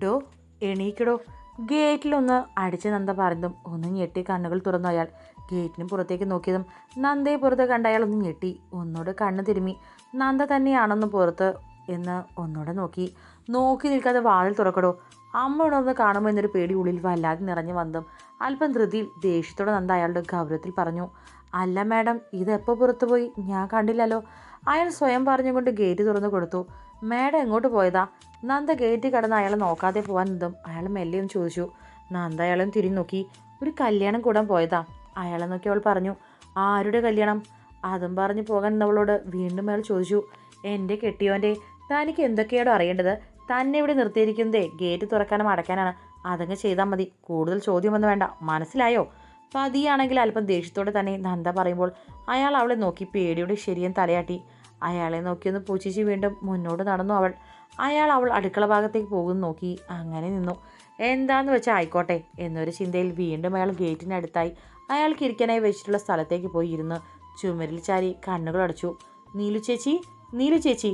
ഡോ എണീക്കടോ. ഗേറ്റിലൊന്ന് അടിച്ച് നന്ദ പറഞ്ഞതും ഒന്ന് ഞെട്ടി കണ്ണുകൾ തുറന്നു അയാൾ. ഗേറ്റിന് പുറത്തേക്ക് നോക്കിയതും നന്ദയെ പുറത്ത് കണ്ട അയാൾ ഒന്ന് ഞെട്ടി. ഒന്നോട് കണ്ണ് തിരുമ്മി. നന്ദ തന്നെയാണെന്ന് പുറത്ത് എന്ന് ഒന്നോടെ നോക്കി. നോക്കി നിൽക്കാതെ വാതിൽ തുറക്കടോ. അമ്മ ഉണർന്ന് കാണുമ്പോൾ എന്നൊരു പേടി ഉള്ളിൽ വല്ലാതെ നിറഞ്ഞു വന്നതും അല്പം ധൃതിയിൽ ദേഷ്യത്തോടെ നന്ദ അയാളുടെ ഗൗരവത്തിൽ പറഞ്ഞു. അല്ല മാഡം, ഇതെപ്പോൾ പുറത്തു പോയി? ഞാൻ കണ്ടില്ലല്ലോ. അയാൾ സ്വയം പറഞ്ഞുകൊണ്ട് ഗേറ്റ് തുറന്നു കൊടുത്തു. മാഡം എങ്ങോട്ട് പോയതാ? നന്ദ ഗേറ്റ് കടന്ന് അയാളെ നോക്കാതെ പോകാൻ നിന്നും അയാൾ മെല്ലെയും ചോദിച്ചു. നന്ദ അയാളും തിരിഞ്ഞു നോക്കി. ഒരു കല്യാണം കൂടാൻ പോയതാ. അയാളെ നോക്കി അവൾ പറഞ്ഞു. ആരുടെ കല്യാണം? അതും പറഞ്ഞു പോകാൻ നിന്നവളോട് വീണ്ടും അയാൾ ചോദിച്ചു. എൻ്റെ കെട്ടിയോൻ്റെ. തനിക്ക് എന്തൊക്കെയാണോ അറിയേണ്ടത്? തന്നെ ഇവിടെ നിർത്തിയിരിക്കുന്നതേ ഗേറ്റ് തുറക്കാനും അടയ്ക്കാനാണ്. അതങ്ങ് ചെയ്താൽ മതി. കൂടുതൽ ചോദ്യമൊന്നും വേണ്ട. മനസ്സിലായോ? പതിയാണെങ്കിൽ അല്പം ദേഷ്യത്തോടെ തന്നെ നന്ദ പറയുമ്പോൾ അയാൾ അവളെ നോക്കി പേടിയുടെ ശരിയും തലയാട്ടി. അയാളെ നോക്കിയൊന്ന് പൂച്ചിച്ച് വീണ്ടും മുന്നോട്ട് നടന്നു അവൾ. അവൾ അടുക്കള ഭാഗത്തേക്ക് പോകുന്നു നോക്കി അങ്ങനെ നിന്നു. എന്താന്ന് വെച്ചാൽ ആയിക്കോട്ടെ എന്നൊരു ചിന്തയിൽ വീണ്ടും അയാൾ ഗേറ്റിനടുത്തായി അയാൾക്ക് ഇരിക്കാനായി വെച്ചിട്ടുള്ള സ്ഥലത്തേക്ക് പോയി ഇരുന്ന് ചുമരിൽ ചാരി കണ്ണുകൾ അടച്ചു. നീലു ചേച്ചി, നീലു ചേച്ചി.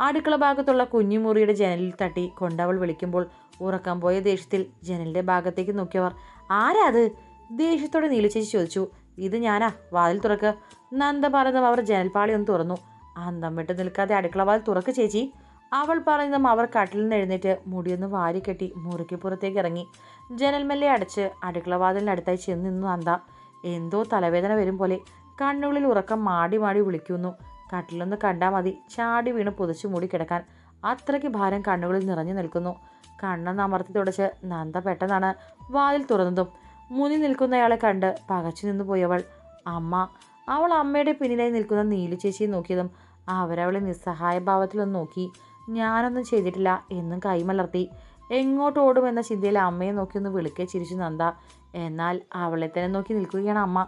അടുക്കള ഭാഗത്തുള്ള കുഞ്ഞുമുറിയുടെ ജനലിൽ തട്ടി കൊണ്ടവൾ വിളിക്കുമ്പോൾ ഉറക്കം പോയ ദേഷ്യത്തിൽ ജനലിൻ്റെ ഭാഗത്തേക്ക് നോക്കിയവർ. ആരാ അത്? ദേഷ്യത്തോടെ നീലു ചേച്ചി ചോദിച്ചു. ഇത് ഞാനാ, വാതിൽ തുറക്ക്. നന്ദ പറഞ്ഞതും അവർ ജനൽപ്പാളി ഒന്ന് തുറന്നു. അന്തം വിട്ട് നിൽക്കാതെ അടുക്കള വാതിൽ തുറക്ക് ചേച്ചി, അവൾ പറഞ്ഞതും അവർ കട്ടിൽ നിന്ന് എഴുന്നേറ്റ് മുടിയൊന്ന് വാരിക്കെട്ടി മുറിക്ക് പുറത്തേക്ക് ഇറങ്ങി. ജനൽമെല്ലെ അടച്ച് അടുക്കള വാതിലിനടുത്തായി ചെന്ന് നിന്നു നന്ദ. എന്തോ തലവേദന വരും പോലെ കണ്ണുകളിൽ ഉറക്കം മാടി മാടി വിളിക്കുന്നു. കട്ടിലൊന്ന് കണ്ടാൽ മതി ചാടി വീണ് പുതച്ചു മൂടി കിടക്കാൻ. അത്രയ്ക്ക് ഭാരം കണ്ണുകളിൽ നിറഞ്ഞു നിൽക്കുന്നു. കണ്ണൊന്ന് അമർത്തി തുടച്ച് നന്ദ പെട്ടെന്നാണ് വാതിൽ തുറന്നതും മുന്നിൽ നിൽക്കുന്നയാളെ കണ്ട് പകച്ചു നിന്നു പോയവൾ. അമ്മ. അവൾ അമ്മയുടെ പിന്നിലായി നിൽക്കുന്ന നീലു ചേച്ചിയെ നോക്കിയതും അവരവളെ നിസ്സഹായ ഭാവത്തിലൊന്ന് നോക്കി. ഞാനൊന്നും ചെയ്തിട്ടില്ല എന്നും കൈമലർത്തി. എങ്ങോട്ട് ഓടുമെന്ന ചിന്തയിൽ അമ്മയെ നോക്കിയൊന്ന് വിളിക്കെ ചിരിച്ചു നന്ദ. എന്നാൽ അവളെ തന്നെ നോക്കി നിൽക്കുകയാണ് അമ്മ.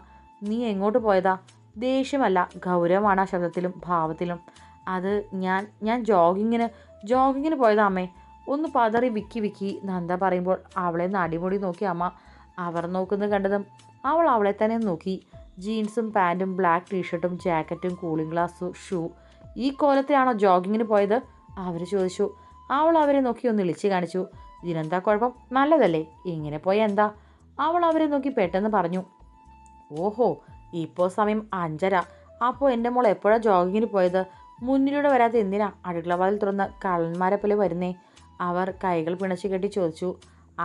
നീ എങ്ങോട്ട് പോയതാ? ദേഷ്യമല്ല, ഗൗരവമാണ് ആ ശബ്ദത്തിലും ഭാവത്തിലും. അത് ഞാൻ ജോഗിങ്ങിന് പോയതാ അമ്മേ. ഒന്ന് പതറി വിക്കി നന്ദ പറയുമ്പോൾ അവളെ നടിമുടി നോക്കി അമ്മ. അവർ നോക്കുന്നത് കണ്ടതും അവൾ അവളെ തന്നെ നോക്കി. ജീൻസും പാൻറ്റും ബ്ലാക്ക് ടീഷർട്ടും ജാക്കറ്റും കൂളിംഗ് ഗ്ലാസ് ഷൂ. ഈ കോലത്തിലാണോ ജോഗിങ്ങിന് പോയത്? അവർ ചോദിച്ചു. അവൾ അവരെ നോക്കി ഒന്ന് ഇളിച്ച് കാണിച്ചു. ഇതിനെന്താ കുഴപ്പം? നല്ലതല്ലേ. ഇങ്ങനെ പോയ എന്താ? അവൾ അവരെ നോക്കി പെട്ടെന്ന് പറഞ്ഞു. ഓഹോ, ഇപ്പോൾ സമയം 5:30. അപ്പോൾ എൻ്റെ മോൾ എപ്പോഴാണ് ജോഗിങ്ങിന് പോയത്? മുന്നിലൂടെ വരാതെ എന്തിനാ അടുക്കളവാതിൽ തുറന്ന് കള്ളന്മാരെ പോലെ വരുന്നേ? അവർ കൈകൾ പിണച്ച് കെട്ടി ചോദിച്ചു.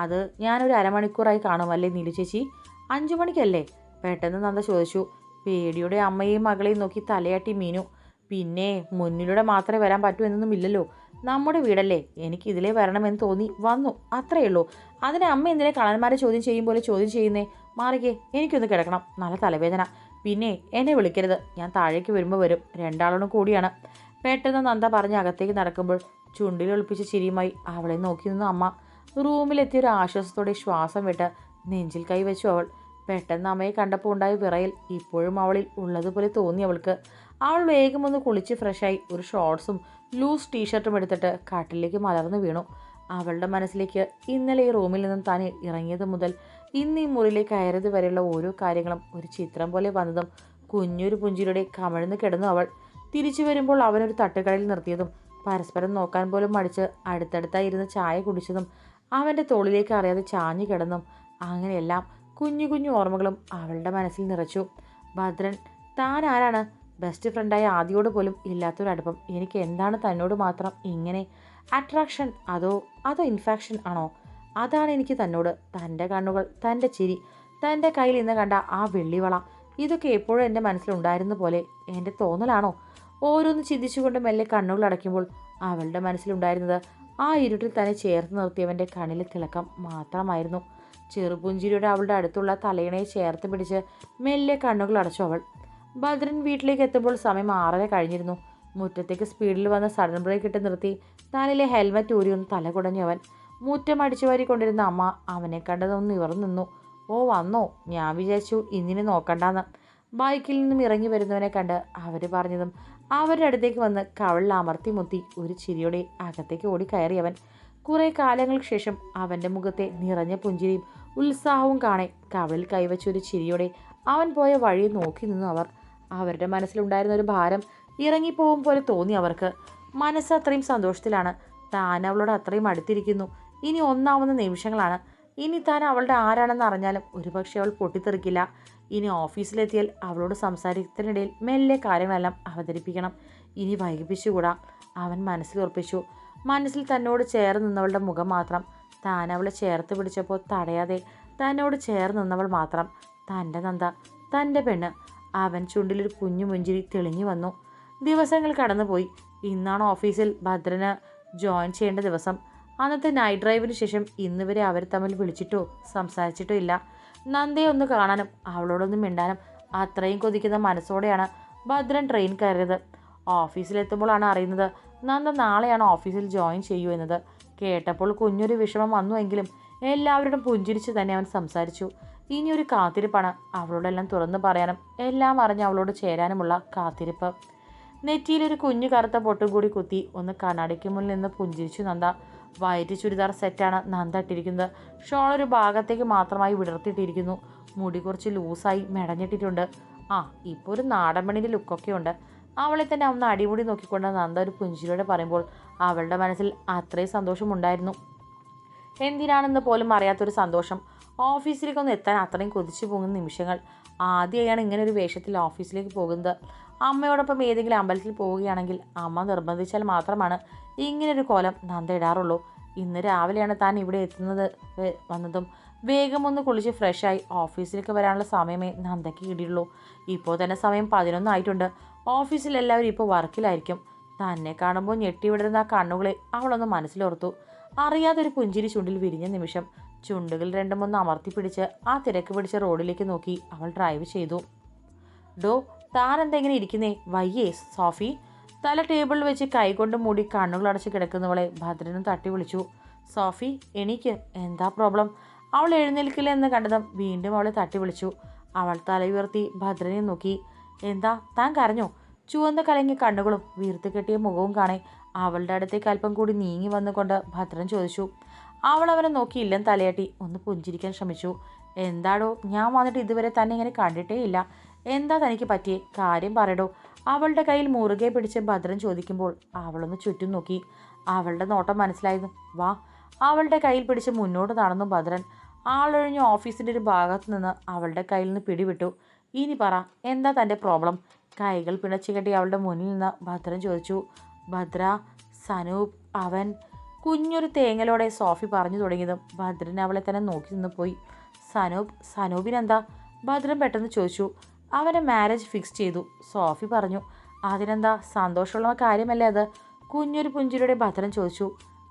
അത് ഞാനൊരു അരമണിക്കൂറായി കാണുമല്ലേ നീലു ചേച്ചി? 5 മണിക്കല്ലേ? പെട്ടെന്ന് നന്ദ ചോദിച്ചു. പേടിയുടെ അമ്മയെയും മകളെയും നോക്കി തലയാട്ടി മീനു. പിന്നെ മുന്നിലൂടെ മാത്രമേ വരാൻ പറ്റൂ എന്നൊന്നും ഇല്ലല്ലോ. നമ്മുടെ വീടല്ലേ, എനിക്ക് ഇതിലേ വരണമെന്ന് തോന്നി വന്നു, അത്രയേ ഉള്ളൂ. അതിനെ അമ്മ എന്തിനെ കള്ളന്മാരെ ചോദ്യം ചെയ്യും പോലെ ചോദ്യം ചെയ്യുന്നേ? മാറിക്കേ, എനിക്കൊന്ന് കിടക്കണം, നല്ല തലവേദന. പിന്നെ എന്നെ വിളിക്കരുത്, ഞാൻ താഴേക്ക് വരുമ്പോൾ വരും, രണ്ടാളോടും കൂടിയാണ്. പെട്ടെന്ന് നന്ദ പറഞ്ഞ് അകത്തേക്ക് നടക്കുമ്പോൾ ചുണ്ടിൽ ഒളിപ്പിച്ച ചിരിയുമായി അവളെ നോക്കി നിന്നു അമ്മ. റൂമിലെത്തിയ ഒരു ആശ്വാസത്തോടെ ശ്വാസം വിട്ട് നെഞ്ചിൽ കൈവച്ചു അവൾ. പെട്ടെന്ന് അമ്മയെ കണ്ടപ്പോൾ ഉണ്ടായ വിറയൽ ഇപ്പോഴും അവളിൽ ഉള്ളതുപോലെ തോന്നി അവൾക്ക്. അവൾ വേഗം ഒന്ന് കുളിച്ച് ഫ്രഷായി ഒരു ഷോർട്ട്സും ലൂസ് ടീഷർട്ടും എടുത്തിട്ട് കാട്ടിലേക്ക് മലർന്നു വീണു. അവളുടെ മനസ്സിലേക്ക് ഇന്നലെ ഈ റൂമിൽ നിന്നും താൻ ഇറങ്ങിയത് മുതൽ ഇന്ന് ഈ മുറിയിലേക്ക് കയറിയത് വരെയുള്ള ഓരോ കാര്യങ്ങളും ഒരു ചിത്രം പോലെ വന്നതും കുഞ്ഞൊരു പുഞ്ചിരിയുടെ കമഴ്ന്ന് കിടന്നു അവൾ. തിരിച്ചു വരുമ്പോൾ അവനൊരു തട്ടുകടയിൽ നിർത്തിയതും പരസ്പരം നോക്കാൻ പോലും മടിച്ച് അടുത്തടുത്തായി ഇരുന്ന് ചായ കുടിച്ചതും അവൻ്റെ തോളിലേക്ക് അറിയാതെ ചാഞ്ഞു കിടന്നും അങ്ങനെയെല്ലാം കുഞ്ഞു കുഞ്ഞു ഓർമ്മകളും അവളുടെ മനസ്സിൽ നിറച്ചു. ഭദ്രൻ, താൻ ആരാണ്? ബെസ്റ്റ് ഫ്രണ്ടായ ആദിയോട് പോലും ഇല്ലാത്തൊരടുപ്പം എനിക്ക് എന്താണ് തന്നോട് മാത്രം ഇങ്ങനെ അട്രാക്ഷൻ? അതോ ഇൻഫാക്ഷൻ ആണോ? അതാണ് എനിക്ക് തന്നോട്. തൻ്റെ കണ്ണുകൾ, തൻ്റെ ചിരി, തൻ്റെ കയ്യിൽ ഇന്ന് കണ്ട ആ വെള്ളിവള, ഇതൊക്കെ എപ്പോഴും എൻ്റെ മനസ്സിലുണ്ടായിരുന്ന പോലെ എൻ്റെ തോന്നലാണോ? ഓരോന്ന് ചിന്തിച്ചുകൊണ്ട് മെല്ലെ കണ്ണുകൾ അടയ്ക്കുമ്പോൾ അവളുടെ മനസ്സിലുണ്ടായിരുന്നത് ആ ഇരുട്ടിൽ തന്നെ ചേർത്ത് നിർത്തിയവൻ്റെ കണ്ണിലെ തിളക്കം മാത്രമായിരുന്നു. ചെറുപുഞ്ചിരിയുടെ അവളുടെ അടുത്തുള്ള തലയിണയെ ചേർത്ത് പിടിച്ച് മെല്ലെ കണ്ണുകൾ അടച്ചു അവൾ. ഭദ്രൻ വീട്ടിലേക്ക് എത്തുമ്പോൾ സമയം 6:30 കഴിഞ്ഞിരുന്നു. മുറ്റത്തേക്ക് സ്പീഡിൽ വന്ന് സഡൻ ബ്രേക്ക് ഇട്ട് നിർത്തി തലയിലെ ഹെൽമറ്റ് ഊരി ഒന്ന് തല കുടഞ്ഞു അവൻ. മുറ്റം അടിച്ചു വാരി കൊണ്ടിരുന്ന അമ്മ അവനെ കണ്ടതൊന്ന് നിവർന്നു നിന്നു. ഓ വന്നോ, ഞാൻ വിചാരിച്ചു ഇന്നിനെ നോക്കണ്ടെന്ന്. ബൈക്കിൽ നിന്നും ഇറങ്ങി വരുന്നവനെ കണ്ട് അവർ പറഞ്ഞതും അവരുടെ അടുത്തേക്ക് വന്ന് കവളിൽ അമർത്തി മുത്തി ഒരു ചിരിയോടെ അകത്തേക്ക് ഓടി കയറിയവൻ. കുറേ കാലങ്ങൾക്ക് ശേഷം അവൻ്റെ മുഖത്തെ നിറഞ്ഞ പുഞ്ചിരിയും ഉത്സാഹവും കാണെ കവളിൽ കൈവച്ചൊരു ചിരിയോടെ അവൻ പോയ വഴി നോക്കി നിന്നു അവർ. അവരുടെ മനസ്സിലുണ്ടായിരുന്ന ഒരു ഭാരം ഇറങ്ങിപ്പോവും പോലെ തോന്നി അവർക്ക്. മനസ്സ് അത്രയും സന്തോഷത്തിലാണ്. താൻ അവളോട് അത്രയും അടുത്തിരിക്കുന്നു ഇനി ഒന്നാവുന്ന നിമിഷങ്ങളാണ്. ഇനി താൻ അവളുടെ ആരാണെന്ന് അറിഞ്ഞാലും ഒരുപക്ഷെ അവൾ പൊട്ടിത്തെറിക്കില്ല. ഇനി ഓഫീസിലെത്തിയാൽ അവളോട് സംസാരിക്കുന്നതിനിടയിൽ മെല്ലെ കാര്യങ്ങളെല്ലാം അവതരിപ്പിക്കണം. ഇനി വൈകിപ്പിച്ചുകൂടാ. അവൻ മനസ്സിലുറപ്പിച്ചു. മനസ്സിൽ തന്നോട് ചേർന്ന് നിന്നവളുടെ മുഖം മാത്രം. താൻ അവളെ ചേർത്ത് പിടിച്ചപ്പോൾ തടയാതെ തന്നോട് ചേർന്ന് നിന്നവൾ മാത്രം. തൻ്റെ നന്ദ, തൻ്റെ പെണ്ണ്. അവൻ ചുണ്ടിലൊരു കുഞ്ഞു പുഞ്ചിരി തെളിഞ്ഞു വന്നു. ദിവസങ്ങൾ കടന്നുപോയി. ഇന്നാണ് ഓഫീസിൽ ഭദ്രന് ജോയിൻ ചെയ്യേണ്ട ദിവസം. അന്നത്തെ നൈറ്റ് ഡ്രൈവിന് ശേഷം ഇന്ന് വരെ അവർ തമ്മിൽ വിളിച്ചിട്ടോ സംസാരിച്ചിട്ടോ ഇല്ല. നന്ദയെ ഒന്ന് കാണാനും അവളോടൊന്ന് മിണ്ടാനും അത്രയും കൊതിക്കുന്ന മനസ്സോടെയാണ് ഭദ്രൻ ട്രെയിൻ കയറിയത്. ഓഫീസിലെത്തുമ്പോഴാണ് അറിയുന്നത് നന്ദ നാളെയാണ് ഓഫീസിൽ ജോയിൻ ചെയ്യൂ എന്നത്. കേട്ടപ്പോൾ കുഞ്ഞൊരു വിഷമം വന്നുവെങ്കിലും എല്ലാവരോടും പുഞ്ചിരിച്ച് തന്നെ അവൻ സംസാരിച്ചു. ഇനിയൊരു കാത്തിരിപ്പാണ്. അവളോടെല്ലാം തുറന്നു പറയാനും എല്ലാം അറിഞ്ഞ് അവളോട് ചേരാനുമുള്ള കാത്തിരിപ്പ്. നെറ്റിയിലൊരു കുഞ്ഞു കറുത്ത പൊട്ടും കൂടി കുത്തി ഒന്ന് കണ്ണാടിക്ക് മുന്നിൽ നിന്ന് പുഞ്ചിരിച്ചു നന്ദ. വൈറ്റ് ചുരിദാർ സെറ്റാണ് നന്ദ ഇട്ടിരിക്കുന്നത്. ഷോൾ ഒരു ഭാഗത്തേക്ക് മാത്രമായി വിടർത്തിയിട്ടിരിക്കുന്നു. മുടി കുറച്ച് ലൂസായി മെടഞ്ഞിട്ടിട്ടുണ്ട്. ഇപ്പോൾ ഒരു നാടൻമണിൻ്റെ ലുക്കൊക്കെ ഉണ്ട്. അവളെ തന്നെ ഒന്ന് അടിമുടി നോക്കിക്കൊണ്ട് നന്ദ ഒരു പുഞ്ചിരിയോടെ പറയുമ്പോൾ അവളുടെ മനസ്സിൽ അത്രയും സന്തോഷമുണ്ടായിരുന്നു. എന്തിനാണെന്ന് പോലും അറിയാത്തൊരു സന്തോഷം. ഓഫീസിലേക്കൊന്ന് എത്താൻ അത്രയും കൊതിച്ചു പോകുന്ന നിമിഷങ്ങൾ. ആദ്യമായാണ് ഇങ്ങനെ ഒരു വേഷത്തിൽ ഓഫീസിലേക്ക് പോകുന്നത്. അമ്മയോടൊപ്പം ഏതെങ്കിലും അമ്പലത്തിൽ പോവുകയാണെങ്കിൽ അമ്മ നിർബന്ധിച്ചാൽ മാത്രമാണ് ഇങ്ങനൊരു കോലം നന്ദ ഇടാറുള്ളൂ. ഇന്ന് രാവിലെയാണ് താൻ ഇവിടെ വന്നതും വേഗം ഒന്ന് കുളിച്ച് ഫ്രഷായി ഓഫീസിലേക്ക് വരാനുള്ള സമയമേ നന്ദയ്ക്ക് കിട്ടിയുള്ളൂ. ഇപ്പോൾ തന്നെ സമയം 11 ആയിട്ടുണ്ട്. ഓഫീസിൽ എല്ലാവരും ഇപ്പോൾ വർക്കിലായിരിക്കും. തന്നെ കാണുമ്പോൾ ഞെട്ടിവിടുന്ന ആ കണ്ണുകളെ അവളൊന്ന് മനസ്സിലോർത്തു. അറിയാതൊരു പുഞ്ചിരി ചുണ്ടിൽ വിരിഞ്ഞ നിമിഷം ചുണ്ടുകൾ രണ്ടും ഒന്ന് അമർത്തിപ്പിടിച്ച് ആ തിരക്ക് പിടിച്ച റോഡിലേക്ക് നോക്കി അവൾ ഡ്രൈവ് ചെയ്തു. ഡോ, താൻ എന്തെങ്ങനെ ഇരിക്കുന്നേ? വയ്യേ സോഫി? തല ടേബിളിൽ വെച്ച് കൈകൊണ്ട് മൂടി കണ്ണുകളടച്ച് കിടക്കുന്നവളെ ഭദ്രനും തട്ടി വിളിച്ചു. സോഫി, എനിക്ക് എന്താ പ്രോബ്ലം? അവൾ എഴുന്നേൽക്കില്ല എന്ന് കണ്ടതും വീണ്ടും അവളെ തട്ടി വിളിച്ചു. അവൾ തല ഉയർത്തി ഭദ്രനെ നോക്കി. എന്താ, താൻ കരഞ്ഞോ? ചുവന്ന കലങ്ങിയ കണ്ണുകളും വീർത്ത് കെട്ടിയ മുഖവും കാണെ അവളുടെ അടുത്തേക്ക് അല്പം കൂടി നീങ്ങി വന്നുകൊണ്ട് ഭദ്രൻ ചോദിച്ചു. അവൾ അവനെ നോക്കി ഇല്ലം തലയാട്ടി ഒന്ന് പുഞ്ചിരിക്കാൻ ശ്രമിച്ചു. എന്താടോ, ഞാൻ വന്നിട്ട് ഇതുവരെ തന്നെ ഇങ്ങനെ കണ്ടിട്ടേ ഇല്ല. എന്താ തനിക്ക് പറ്റിയേ? കാര്യം പറയടോ. അവളുടെ കയ്യിൽ മുറുകെ പിടിച്ച് ഭദ്രൻ ചോദിക്കുമ്പോൾ അവളൊന്ന് ചുറ്റും നോക്കി. അവളുടെ നോട്ടം മനസ്സിലായിരുന്നു. വാ. അവളുടെ കയ്യിൽ പിടിച്ച് മുന്നോട്ട് നടന്നു ഭദ്രൻ. ആളൊഴിഞ്ഞ ഓഫീസിൻ്റെ ഒരു ഭാഗത്ത് നിന്ന് അവളുടെ കയ്യിൽ നിന്ന് പിടിവിട്ടു. ഇനി പറ, എന്താ തൻ്റെ പ്രോബ്ലം? കൈകൾ പിണച്ചു കെട്ടി അവളുടെ മുന്നിൽ നിന്ന് ഭദ്രൻ ചോദിച്ചു. ഭദ്ര, സനൂപ് അവൻ... കുഞ്ഞൊരു തേങ്ങലോടെ സോഫി പറഞ്ഞു തുടങ്ങിയതും ഭദ്രൻ അവളെ തന്നെ നോക്കി നിന്ന് പോയി. സനൂപിനെന്താ? ഭദ്രൻ പെട്ടെന്ന് ചോദിച്ചു. അവനെ മാരേജ് ഫിക്സ് ചെയ്തു, സോഫി പറഞ്ഞു. അതിനെന്താ, സന്തോഷമുള്ള കാര്യമല്ലേ അത്? കുഞ്ഞൊരു പുഞ്ചിരിയുടെ ഭദ്രൻ ചോദിച്ചു.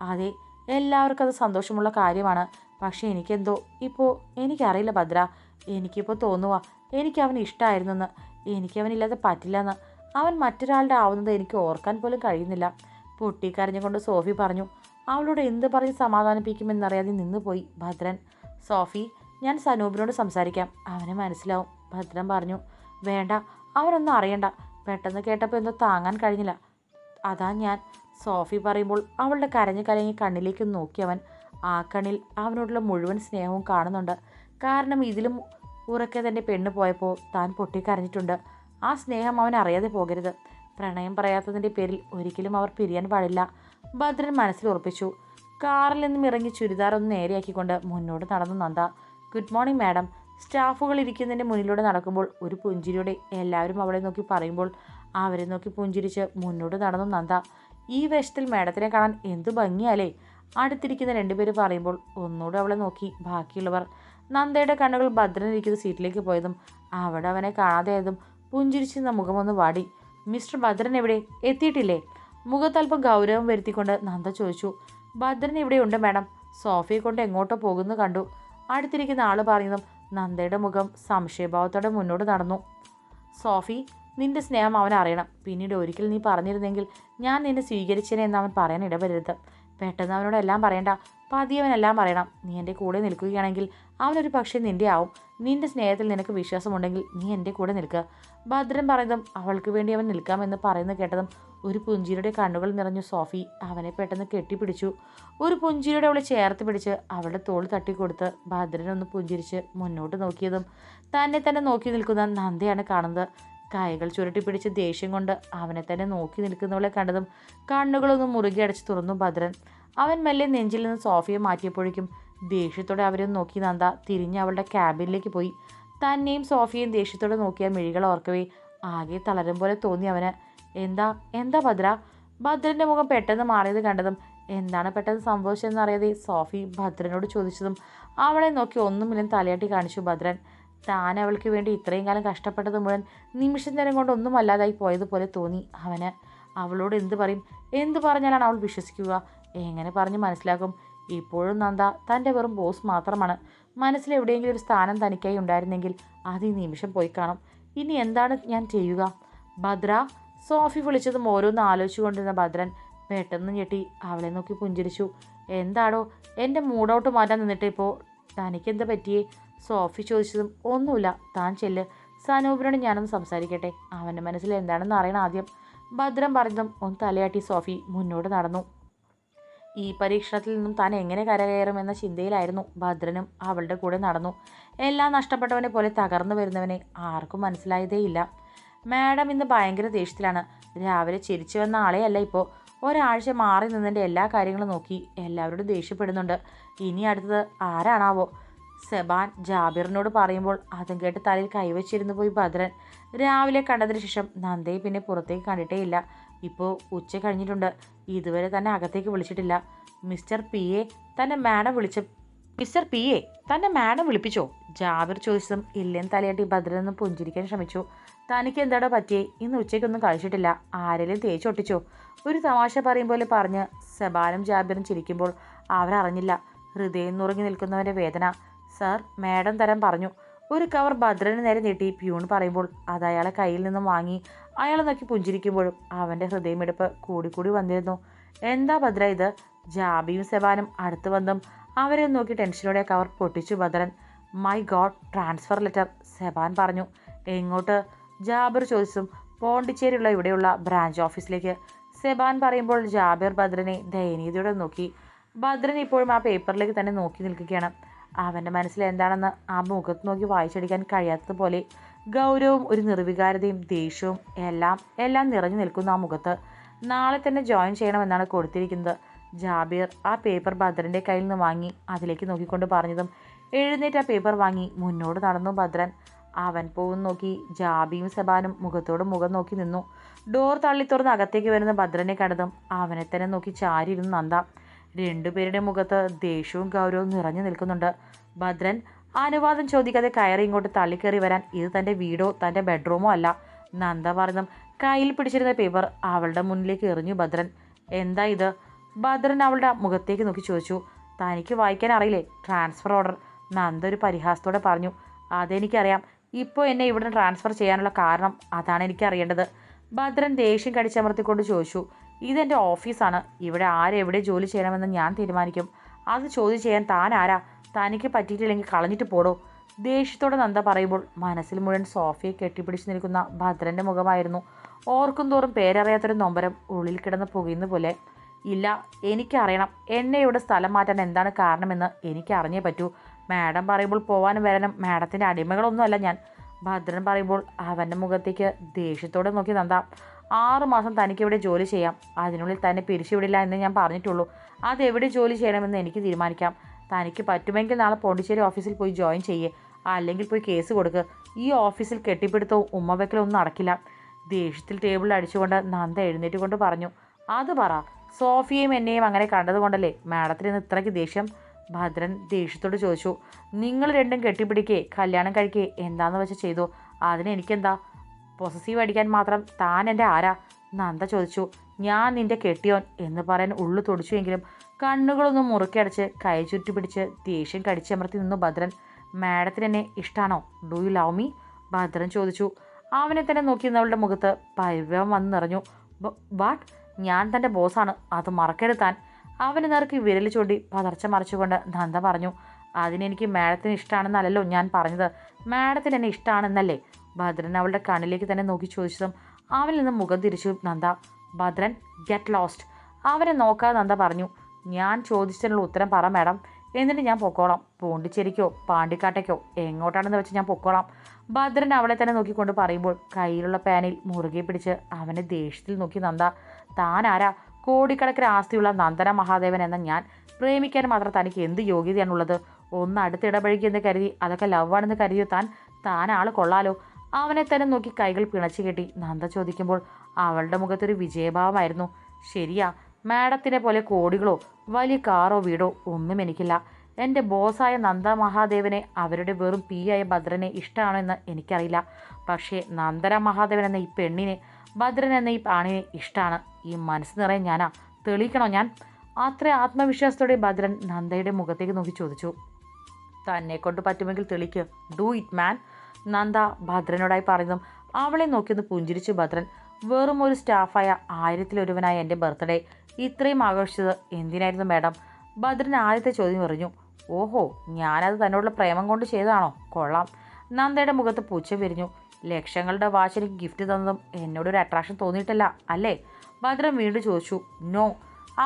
അതെ, എല്ലാവർക്കും അത് സന്തോഷമുള്ള കാര്യമാണ്. പക്ഷേ എനിക്കെന്തോ എനിക്കറിയില്ല ഭദ്ര. എനിക്കിപ്പോൾ തോന്നുക എനിക്ക് അവന് ഇഷ്ടമായിരുന്നെന്ന്. എനിക്കവനില്ലാതെ പറ്റില്ലെന്ന്. അവൻ മറ്റൊരാളുടെ ആവുന്നത് എനിക്ക് ഓർക്കാൻ പോലും കഴിയുന്നില്ല. പൊട്ടിക്കരഞ്ഞുകൊണ്ട് സോഫി പറഞ്ഞു. അവളോട് എന്ത് പറഞ്ഞ് സമാധാനിപ്പിക്കുമെന്നറിയാതെ നിന്നുപോയി ഭദ്രൻ. സോഫി, ഞാൻ സനൂപിനോട് സംസാരിക്കാം, അവന് മനസ്സിലാവും, ഭദ്രൻ പറഞ്ഞു. വേണ്ട, അവനൊന്നും അറിയണ്ട. പെട്ടെന്ന് കേട്ടപ്പോൾ എന്തോ താങ്ങാൻ കഴിഞ്ഞില്ല, അതാ ഞാൻ. സോഫി പറയുമ്പോൾ അവളുടെ കരഞ്ഞു കലങ്ങി കണ്ണിലേക്ക് നോക്കിയവൻ. ആ കണ്ണിൽ അവനോടുള്ള മുഴുവൻ സ്നേഹവും കാണുന്നുണ്ട്. കാരണം ഇതിലും ഉറക്കെ തൻ്റെ പെണ്ണ് പോയപ്പോൾ താൻ പൊട്ടിക്കരഞ്ഞിട്ടുണ്ട്. ആ സ്നേഹം അവൻ അറിയാതെ പോകരുത്. പ്രണയം പറയാത്തതിൻ്റെ പേരിൽ ഒരിക്കലും അവർ പിരിയാൻ പാടില്ല, ഭദ്രൻ മനസ്സിൽ ഉറപ്പിച്ചു. കാറിൽ നിന്നും ഇറങ്ങി ചുരിദാർ ഒന്ന് നേരെയാക്കിക്കൊണ്ട് മുന്നോട്ട് നടന്നു നന്ദ. Good morning madam. സ്റ്റാഫുകൾ ഇരിക്കുന്നതിൻ്റെ മുന്നിലൂടെ നടക്കുമ്പോൾ ഒരു പുഞ്ചിരിയോടെ എല്ലാവരും അവളെ നോക്കി പറയുമ്പോൾ അവരെ നോക്കി പുഞ്ചിരിച്ച് മുന്നോട്ട് നടന്നു നന്ദ. ഈ വേഷത്തിൽ മാഡത്തിനെ കാണാൻ എന്തു ഭംഗിയാലേ? അടുത്തിരിക്കുന്ന രണ്ടുപേര് പറയുമ്പോൾ ഒന്നുകൂടെ അവളെ നോക്കി ബാക്കിയുള്ളവർ. നന്ദയുടെ കണ്ണുകൾ ഭദ്രനിരിക്കുന്ന സീറ്റിലേക്ക് പോയതും അവിടെ അവനെ കാണാതെയായതും പുഞ്ചിരിച്ചിരുന്ന മുഖമൊന്ന് വാടി. മിസ്റ്റർ ഭദ്രൻ എവിടെ? എത്തിയിട്ടില്ലേ? മുഖത്തല്പം ഗൗരവം വരുത്തിക്കൊണ്ട് നന്ദ ചോദിച്ചു. ഭദ്രൻ ഇവിടെയുണ്ട് മാഡം. സോഫിയെ കൊണ്ട് എങ്ങോട്ടോ പോകുന്നു കണ്ടു. അടുത്തിരിക്കുന്ന ആൾ പറഞ്ഞതും നന്ദയുടെ മുഖം സംശയഭാവത്തോടെ മുന്നോട്ട് നടന്നു. സോഫി, നിന്റെ സ്നേഹം അവൻ അറിയണം. പിന്നീട് ഒരിക്കൽ നീ പറഞ്ഞിരുന്നെങ്കിൽ ഞാൻ നിന്നെ സ്വീകരിച്ചേനെ എന്ന് അവൻ പറയാൻ ഇടവരരുത്. പെട്ടെന്ന് അവനോട് എല്ലാം പറയണ്ട, പതിയവനെല്ലാം പറയണം. നീ എൻ്റെ കൂടെ നിൽക്കുകയാണെങ്കിൽ അവനൊരു പക്ഷേ നിൻ്റെ ആവും. നിൻ്റെ സ്നേഹത്തിൽ നിനക്ക് വിശ്വാസമുണ്ടെങ്കിൽ നീ എൻ്റെ കൂടെ നിൽക്കുക. ഭദ്രൻ പറയുന്നതും അവൾക്ക് വേണ്ടി അവൻ നിൽക്കാമെന്ന് പറയുന്നത് കേട്ടതും ഒരു പുഞ്ചിരിയുടെ കണ്ണുകൾ നിറഞ്ഞു സോഫി അവനെ പെട്ടെന്ന് കെട്ടിപ്പിടിച്ചു. ഒരു പുഞ്ചിരിയുടെ അവളെ ചേർത്ത് പിടിച്ച് അവളുടെ തോൾ തട്ടിക്കൊടുത്ത് ഭദ്രനൊന്ന് പുഞ്ചിരിച്ച് മുന്നോട്ട് നോക്കിയതും തന്നെ നോക്കി നിൽക്കുന്ന നന്ദയാണ് കാണുന്നത്. കൈകൾ ചുരുട്ടിപ്പിടിച്ച് ദേഷ്യം കൊണ്ട് അവനെ തന്നെ നോക്കി നിൽക്കുന്നവളെ കണ്ടതും കണ്ണുകളൊന്ന് മുറുകെ അടച്ച് തുറന്നു ഭദ്രൻ. അവൻ മെല്ലെ നെഞ്ചിൽ നിന്ന് സോഫയെ മാറ്റിയപ്പോഴേക്കും ദേഷ്യത്തോടെ അവരെ നോക്കി നന്ദ തിരിഞ്ഞ് അവളുടെ ക്യാബിനിലേക്ക് പോയി. തന്നെയും സോഫിയെയും ദേഷ്യത്തോടെ നോക്കിയ മിഴികൾ ഓർക്കവേ ആകെ തളരും പോലെ തോന്നി അവന്. എന്താ എന്താ ഭദ്ര? ഭദ്രൻ്റെ മുഖം പെട്ടെന്ന് മാറിയത് കണ്ടതും എന്താണ് പെട്ടെന്ന് സംഭവിച്ചതെന്നറിയാതെ സോഫി ഭദ്രനോട് ചോദിച്ചതും അവളെ നോക്കി ഒന്നുമില്ലെന്ന് തലയാട്ടി കാണിച്ചു ഭദ്രൻ. താൻ അവൾക്ക് വേണ്ടി ഇത്രയും കാലം കഷ്ടപ്പെട്ടത് മുഴുവൻ നിമിഷ നേരം കൊണ്ട് ഒന്നും അല്ലാതായി പോയതുപോലെ തോന്നി അവന്. അവളോട് എന്ത് പറയും? എന്ത് പറഞ്ഞാലാണ് അവൾ വിശ്വസിക്കുക? എങ്ങനെ പറഞ്ഞ് മനസ്സിലാക്കും? ഇപ്പോഴും നന്ദ തൻ്റെ വെറും ബോസ് മാത്രമാണ്. മനസ്സിലെവിടെയെങ്കിലും ഒരു സ്ഥാനം തനിക്കായി ഉണ്ടായിരുന്നെങ്കിൽ അത് ഈ നിമിഷം പോയി കാണും. ഇനി എന്താണ് ഞാൻ ചെയ്യുക? ഭദ്ര, സോഫി വിളിച്ചതും ഓരോന്ന് ആലോചിച്ചു കൊണ്ടിരുന്ന ഭദ്രൻ പെട്ടെന്ന് ഞെട്ടി അവളെ നോക്കി പുഞ്ചിരിച്ചു. എന്താടോ എൻ്റെ മൂഡൗട്ട് മാറ്റാൻ നിന്നിട്ട് ഇപ്പോൾ? തനിക്കെന്താ പറ്റിയേ? സോഫി ചോദിച്ചതും ഒന്നുമില്ല, താൻ ചെല്ല്, സനൂപിനോട് ഞാനൊന്ന് സംസാരിക്കട്ടെ, അവൻ്റെ മനസ്സിൽ എന്താണെന്ന് അറിയണം ആദ്യം. ഭദ്രൻ പറഞ്ഞതും ഒന്ന് തലയാട്ടി സോഫി മുന്നോട്ട് നടന്നു. ഈ പരീക്ഷണത്തിൽ നിന്നും താൻ എങ്ങനെ കരകയറുമെന്ന ചിന്തയിലായിരുന്നു ഭദ്രനും അവളുടെ കൂടെ നടന്നു. എല്ലാം നഷ്ടപ്പെട്ടവനെ പോലെ തകർന്നു വരുന്നവനെ ആർക്കും മനസ്സിലായതേയില്ല. മാഡം ഇന്ന് ഭയങ്കര ദേഷ്യത്തിലാണ്. രാവിലെ ചിരിച്ചു വന്ന ആളെയല്ല ഇപ്പോൾ. ഒരാഴ്ച മാറി നിന്നതിൻ്റെ എല്ലാ കാര്യങ്ങളും നോക്കി എല്ലാവരോടും ദേഷ്യപ്പെടുന്നുണ്ട്. ഇനി അടുത്തത് ആരാണാവോ? സെബാൻ ജാബിറിനോട് പറയുമ്പോൾ അതും കേട്ട് തലയിൽ കൈവച്ചിരുന്നു പോയി ഭദ്രൻ. രാവിലെ കണ്ടതിന് ശേഷം നന്ദയെ പിന്നെ പുറത്തേക്ക് കണ്ടിട്ടേയില്ല. ഇപ്പോൾ ഉച്ച കഴിഞ്ഞിട്ടുണ്ട്. ഇതുവരെ തന്നെ അകത്തേക്ക് വിളിച്ചിട്ടില്ല. മിസ്റ്റർ പി എ തന്നെ മാഡം വിളിപ്പിച്ചോ? ജാബിർ ചോദിച്ചതും ഇല്ലെന്ന് തലയാട്ടി ഭദ്രനൊന്നും പുഞ്ചിരിക്കാൻ ശ്രമിച്ചു. തനിക്ക് എന്താടോ പറ്റിയേ? ഇന്ന് ഉച്ചയ്ക്കൊന്നും കഴിച്ചിട്ടില്ല. ആരെങ്കിലും തേച്ചൊട്ടിച്ചോ? ഒരു തമാശ പറയും പോലെ പറഞ്ഞ് സെബാനും ജാബിറും ചിരിക്കുമ്പോൾ അവരറിഞ്ഞില്ല ഹൃദയം നുറുങ്ങി നിൽക്കുന്നവൻ്റെ വേദന. സാർ, മാഡം തരാൻ പറഞ്ഞു. ഒരു കവർ ഭദ്രന് നേരെ നീട്ടി പ്യൂൺ പറയുമ്പോൾ അത് അയാളെ കയ്യിൽ നിന്നും വാങ്ങി അയാളെ നോക്കി പുഞ്ചിരിക്കുമ്പോഴും അവൻ്റെ ഹൃദയമിടിപ്പ് കൂടിക്കൂടി വന്നിരുന്നു. എന്താ ഭദ്ര ഇത്? ജാബിയും സെബാനും അടുത്ത് വന്നും അവരെ നോക്കി ടെൻഷനോടെ കവർ പൊട്ടിച്ചു Bhadran. My God, transfer letter, Seban പറഞ്ഞു. എങ്ങോട്ട്? ജാബിർ ചോദിച്ചും. പോണ്ടിച്ചേരിയുള്ള ഇവിടെയുള്ള ബ്രാഞ്ച് ഓഫീസിലേക്ക്, സെബാൻ പറയുമ്പോൾ ജാബിർ ഭദ്രനെ ദയനീയതയോടെ നോക്കി. ഭദ്രൻ ഇപ്പോഴും ആ പേപ്പറിലേക്ക് തന്നെ നോക്കി നിൽക്കുകയാണ്. അവൻ്റെ മനസ്സിൽ എന്താണെന്ന് ആ മുഖത്ത് നോക്കി വായിച്ചെടുക്കാൻ കഴിയാത്തതുപോലെ ഗൗരവവും ഒരു നിർവികാരതയും ദേഷ്യവും എല്ലാം നിറഞ്ഞു നിൽക്കുന്നു ആ മുഖത്ത്. നാളെ തന്നെ ജോയിൻ ചെയ്യണമെന്നാണ് കൊടുത്തിരിക്കുന്നത്. ജാബിർ ആ പേപ്പർ ഭദ്രൻ്റെ കയ്യിൽ നിന്ന് വാങ്ങി അതിലേക്ക് നോക്കിക്കൊണ്ട് പറഞ്ഞതും എഴുന്നേറ്റ് ആ പേപ്പർ വാങ്ങി മുന്നോട്ട് നടന്നു ഭദ്രൻ. അവൻ പോകുന്ന നോക്കി ജാബിയും സെബാനും മുഖത്തോട് മുഖം നോക്കി നിന്നു. ഡോർ തള്ളി തുറന്ന് അകത്തേക്ക് വരുന്ന ഭദ്രനെ കണ്ടതും അവനെ തന്നെ നോക്കി ചാരിയിരുന്നു നന്ദ. രണ്ടുപേരുടെ മുഖത്ത് ദേഷ്യവും ഗൗരവവും നിറഞ്ഞു നിൽക്കുന്നുണ്ട്. ഭദ്രൻ അനുവാദം ചോദിക്കാതെ കയറി ഇങ്ങോട്ട് തള്ളിക്കയറി വരാൻ ഇത് തൻ്റെ വീടോ തൻ്റെ ബെഡ്റൂമോ അല്ല. നന്ദ പറഞ്ഞതും കയ്യിൽ പിടിച്ചിരുന്ന പേപ്പർ അവളുടെ മുന്നിലേക്ക് എറിഞ്ഞു ഭദ്രൻ. എന്താ ഇത്? ഭദ്രൻ അവളുടെ മുഖത്തേക്ക് നോക്കി ചോദിച്ചു. തനിക്ക് വായിക്കാൻ അറിയില്ലേ? ട്രാൻസ്ഫർ ഓർഡർ, നന്ദ ഒരു പരിഹാസത്തോടെ പറഞ്ഞു. അതെനിക്കറിയാം. ഇപ്പോൾ എന്നെ ഇവിടെ ട്രാൻസ്ഫർ ചെയ്യാനുള്ള കാരണം അതാണ് എനിക്കറിയേണ്ടത്. ഭദ്രൻ ദേഷ്യം കടിച്ചമർത്തിക്കൊണ്ട് ചോദിച്ചു. ഇതെൻ്റെ ഓഫീസാണ്. ഇവിടെ ആരെവിടെ ജോലി ചെയ്യണമെന്ന് ഞാൻ തീരുമാനിക്കും. അത് ചോദ്യം ചെയ്യാൻ താൻ ആരാ? തനിക്ക് പറ്റിയിട്ടില്ലെങ്കിൽ കളഞ്ഞിട്ട് പോടോ. ദേഷ്യത്തോടെ നന്ദ പറയുമ്പോൾ മനസ്സിൽ മുഴുവൻ സോഫയെ കെട്ടിപ്പിടിച്ച് നിൽക്കുന്ന ഭദ്രൻ്റെ മുഖമായിരുന്നു. ഓർക്കും തോറും പേരറിയാത്തൊരു നൊമ്പരം ഉള്ളിൽ കിടന്ന് പുകയുന്ന പോലെ. ഇല്ല, എനിക്കറിയണം. എന്നെ ഇവിടെ സ്ഥലം മാറ്റാൻ എന്താണ് കാരണമെന്ന് എനിക്ക് അറിഞ്ഞേ പറ്റൂ. മാഡം പറയുമ്പോൾ പോവാനും വരാനും മാഡത്തിൻ്റെ അടിമകളൊന്നുമല്ല ഞാൻ. ഭദ്രൻ പറയുമ്പോൾ അവൻ്റെ മുഖത്തേക്ക് ദേഷ്യത്തോടെ നോക്കി നന്ദ. 6 മാസം തനിക്കിവിടെ ജോലി ചെയ്യാം. അതിനുള്ളിൽ തന്നെ പിരിച്ചുവിടില്ല എന്ന് ഞാൻ പറഞ്ഞിട്ടുള്ളൂ. അതെവിടെ ജോലി ചെയ്യണമെന്ന് എനിക്ക് തീരുമാനിക്കാം. തനിക്ക് പറ്റുമെങ്കിൽ നാളെ പോണ്ടിച്ചേരി ഓഫീസിൽ പോയി ജോയിൻ ചെയ്യേ, അല്ലെങ്കിൽ പോയി കേസ് കൊടുക്കുക. ഈ ഓഫീസിൽ കെട്ടിപ്പിടുത്തവും ഉമ്മവെക്കലും ഒന്നും നടക്കില്ല. ദേഷ്യത്തിൽ ടേബിളിൽ അടിച്ചുകൊണ്ട് നന്ദ എഴുന്നേറ്റ് കൊണ്ട് പറഞ്ഞു. അത് പറ, സോഫിയെയും എന്നെയും അങ്ങനെ കണ്ടതുകൊണ്ടല്ലേ മാഡത്തിന് ഇന്ന് ഇത്രയ്ക്ക് ദേഷ്യം? ഭദ്രൻ ദേഷ്യത്തോട് ചോദിച്ചു. നിങ്ങൾ രണ്ടും കെട്ടിപ്പിടിക്കേ കല്യാണം കഴിക്കേ എന്താണെന്ന് വെച്ച് ചെയ്തു. അതിന് എനിക്കെന്താ? പൊസസീവ് അടിക്കാൻ മാത്രം താൻ എൻ്റെ ആരാ? നന്ദ ചോദിച്ചു. ഞാൻ നിൻ്റെ കെട്ടിയോൻ എന്ന് പറയാൻ ഉള്ളു തൊടിച്ചുവെങ്കിലും കണ്ണുകളൊന്നും മുറുക്കിയടച്ച് കൈ ചുറ്റി പിടിച്ച് ദേഷ്യം കടിച്ചമർത്തി നിന്നു ഭദ്രൻ. മാഡത്തിന് എന്നെ ഇഷ്ടമാണോ? Do you love me? Bhadran ചോദിച്ചു. അവനെ തന്നെ നോക്കി നിന്നവളുടെ മുഖത്ത് പരിഭവം വന്ന് നിറഞ്ഞു. വാട്ട്? ഞാൻ തൻ്റെ ബോസാണ്, അത് മറക്കരുത് താൻ. അവന് നേർക്ക് വിരൽ ചൂണ്ടി പതർച്ച മറിച്ചുകൊണ്ട് നന്ദ പറഞ്ഞു. അതിനെനിക്ക് മാഡത്തിന് ഇഷ്ടമാണെന്നല്ലല്ലോ ഞാൻ പറഞ്ഞത്. മാഡത്തിന് എന്നെ ഇഷ്ടമാണെന്നല്ലേ? ഭദ്രൻ അവളുടെ കണ്ണിലേക്ക് തന്നെ നോക്കി ചോദിച്ചതും അവനിൽ നിന്ന് മുഖം തിരിച്ചു നന്ദ. Bhadran, get lost. അവനെ നോക്കാതെ നന്ദ പറഞ്ഞു. ഞാൻ ചോദിച്ചതിനുള്ള ഉത്തരം പറ മാഡം, എന്നിട്ട് ഞാൻ പൊക്കോളാം. പോണ്ടിച്ചേരിക്കോ പാണ്ടിക്കാട്ടേക്കോ എങ്ങോട്ടാണെന്ന് വെച്ച് ഞാൻ പൊക്കോളാം. ഭദ്രൻ അവളെ തന്നെ നോക്കിക്കൊണ്ട് പറയുമ്പോൾ കയ്യിലുള്ള പാനിൽ മുറുകെ പിടിച്ച് അവനെ ദേഷ്യത്തിൽ നോക്കി നന്ദ. താൻ ആരാ? കോടിക്കണക്കിന് ആസ്തിയുള്ള നന്ദന മഹാദേവൻ എന്ന ഞാൻ പ്രേമിക്കാൻ മാത്രം തനിക്ക് എന്ത് യോഗ്യതയാണുള്ളത്? ഒന്ന് അടുത്തിടപഴകിയെന്ന് കരുതി അതൊക്കെ ലവാണെന്ന് കരുതിയോ താൻ ആൾ കൊള്ളാലോ. അവനെ തന്നെ നോക്കി കൈകൾ പിണച്ചു കെട്ടി നന്ദ ചോദിക്കുമ്പോൾ അവളുടെ മുഖത്തൊരു വിജയഭാവമായിരുന്നു. ശരിയാ, മാഡത്തിനെ പോലെ കോടികളോ വലിയ കാറോ വീടോ ഒന്നും എനിക്കില്ല. എൻ്റെ ബോസായ നന്ദ മഹാദേവനെ അവരുടെ വെറും ആയ ഭദ്രനെ ഇഷ്ടമാണോ എന്ന് എനിക്കറിയില്ല. പക്ഷേ നന്ദന മഹാദേവൻ എന്ന ഈ പെണ്ണിനെ, ഭദ്രൻ എന്ന ഈ ആണിനെ ഇഷ്ടമാണ്. ഈ മനസ്സ് നിറയെ ഞാനാ, തെളിയിക്കണോ ഞാൻ? അത്ര ആത്മവിശ്വാസത്തോടെ ഭദ്രൻ നന്ദയുടെ മുഖത്തേക്ക് നോക്കി ചോദിച്ചു. തന്നെ കൊണ്ട് പറ്റുമെങ്കിൽ തെളിക്ക്, ഡു ഇറ്റ് മാൻ. നന്ദ ഭദ്രനോടായി പറഞ്ഞതും അവളെ നോക്കിയൊന്ന് പുഞ്ചിരിച്ചു ഭദ്രൻ. വെറും ഒരു സ്റ്റാഫായ 1000-ലൊരുവനായ എൻ്റെ ബർത്ത്ഡേ ഇത്രയും ആഘോഷിച്ചത് എന്തിനായിരുന്നു മാഡം? ഭദ്രൻ ആദ്യത്തെ ചോദ്യം എറിഞ്ഞു. ഓഹോ, ഞാനത് തന്നോടുള്ള പ്രേമം കൊണ്ട് ചെയ്തതാണോ? കൊള്ളാം. നന്ദയുടെ മുഖത്ത് പുച്ഛം വിരിഞ്ഞു. ലക്ഷങ്ങളുടെ വാച്ച് എനിക്ക് ഗിഫ്റ്റ് തന്നതും എന്നോടൊരു അട്രാക്ഷൻ തോന്നിയിട്ടില്ല അല്ലേ? ഭദ്രൻ വീണ്ടും ചോദിച്ചു. നോ.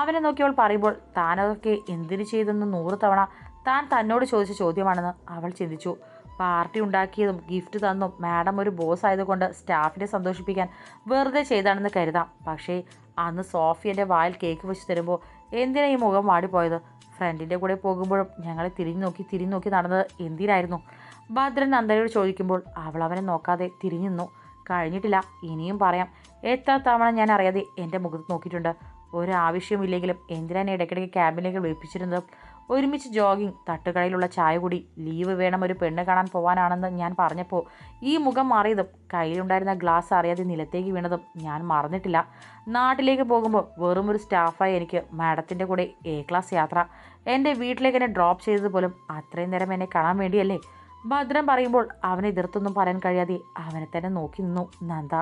അവനെ നോക്കിയവൾ പറയുമ്പോൾ താനതൊക്കെ എന്തിനു ചെയ്തെന്ന് 100 തവണ താൻ തന്നോട് ചോദിച്ച ചോദ്യമാണെന്ന് അവൾ ചിന്തിച്ചു. പാർട്ടി ഉണ്ടാക്കിയതും ഗിഫ്റ്റ് തന്നും മാഡം ഒരു ബോസ് ആയതുകൊണ്ട് സ്റ്റാഫിനെ സന്തോഷിപ്പിക്കാൻ വെറുതെ ചെയ്താണെന്ന് കരുതാം. പക്ഷേ അന്ന് സോഫി എൻ്റെ വായിൽ കേക്ക് വെച്ച് തരുമ്പോൾ എന്തിനാ ഈ മുഖം വാടിപ്പോയത്? ഫ്രണ്ടിൻ്റെ കൂടെ പോകുമ്പോഴും ഞങ്ങളെ തിരിഞ്ഞു നോക്കി നടന്നത് എന്തിനായിരുന്നു? ഭദ്രൻ നന്ദനയോട് ചോദിക്കുമ്പോൾ അവൾ അവനെ നോക്കാതെ തിരിഞ്ഞു നിന്നു. കഴിഞ്ഞിട്ടില്ല, ഇനിയും പറയാം. എത്ര തവണ ഞാൻ അറിയാതെ എൻ്റെ മുഖത്ത് നോക്കിയിട്ടുണ്ട്. ഒരാവശ്യമില്ലെങ്കിലും എന്തിനാണ് ഇടയ്ക്കിടയ്ക്ക് ക്യാബിനിലേക്ക് വിളിപ്പിച്ചിരുന്നത്? ഒരുമിച്ച് ജോഗിങ്, തട്ടുകടയിലുള്ള ചായ കുടി, ലീവ് വേണം ഒരു പെണ്ണ് കാണാൻ പോകാനാണെന്ന് ഞാൻ പറഞ്ഞപ്പോൾ ഈ മുഖം മാറിയതും കയ്യിലുണ്ടായിരുന്ന ഗ്ലാസ് അറിയാതെ നിലത്തേക്ക് വീണതും ഞാൻ മറന്നിട്ടില്ല. നാട്ടിലേക്ക് പോകുമ്പോൾ വെറും ഒരു സ്റ്റാഫായി എനിക്ക് മാഡത്തിൻ്റെ കൂടെ ക്ലാസ് യാത്ര, എൻ്റെ വീട്ടിലേക്ക് എന്നെ ഡ്രോപ്പ് ചെയ്തത് പോലും അത്രയും നേരം എന്നെ കാണാൻ വേണ്ടിയല്ലേ? ഭദ്രൻ പറയുമ്പോൾ അവനെ എതിർത്തൊന്നും പറയാൻ കഴിയാതെ അവനെ തന്നെ നോക്കി നിന്നു നന്ദ.